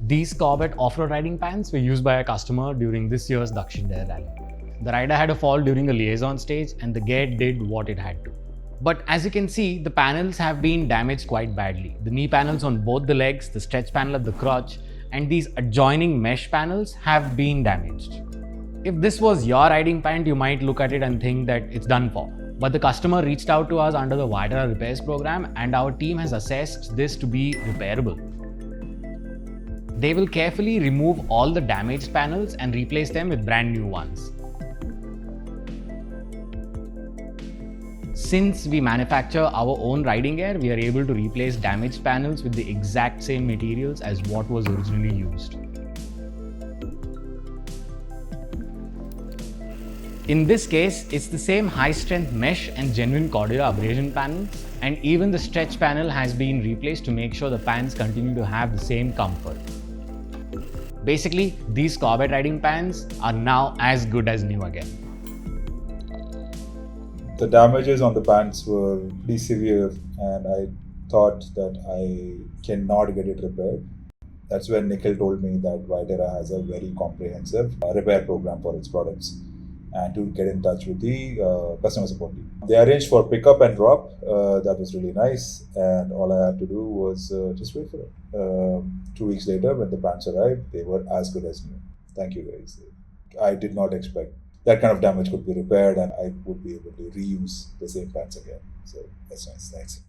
These Corbett off-road riding pants were used by a customer during this year's Luggage rally. The rider had a fall during a liaison stage and the gear did what it had to. But as you can see, the panels have been damaged quite badly. The knee panels on both the legs, the stretch panel at the crotch, and these adjoining mesh panels have been damaged. If this was your riding pant, you might look at it and think that it's done for. But the customer reached out to us under the ViaTerra repairs program and our team has assessed this to be repairable. They will carefully remove all the damaged panels and replace them with brand new ones. Since we manufacture our own riding gear, we are able to replace damaged panels with the exact same materials as what was originally used. In this case, it's the same high-strength mesh and genuine Cordia abrasion panels, and even the stretch panel has been replaced to make sure the pants continue to have the same comfort. Basically, these Corbett riding pants are now as good as new again. The damages on the pants were pretty severe and I thought that I cannot get it repaired. That's when Nikhil told me that ViaTerra has a very comprehensive repair program for its products and to get in touch with the customer support team. They arranged for pickup and drop. That was really nice and all I had to do was just wait for it. 2 weeks later when the pants arrived, they were as good as new. Thank you guys. I did not expect that kind of damage could be repaired and I would be able to reuse the same pants again. So that's nice. Thanks.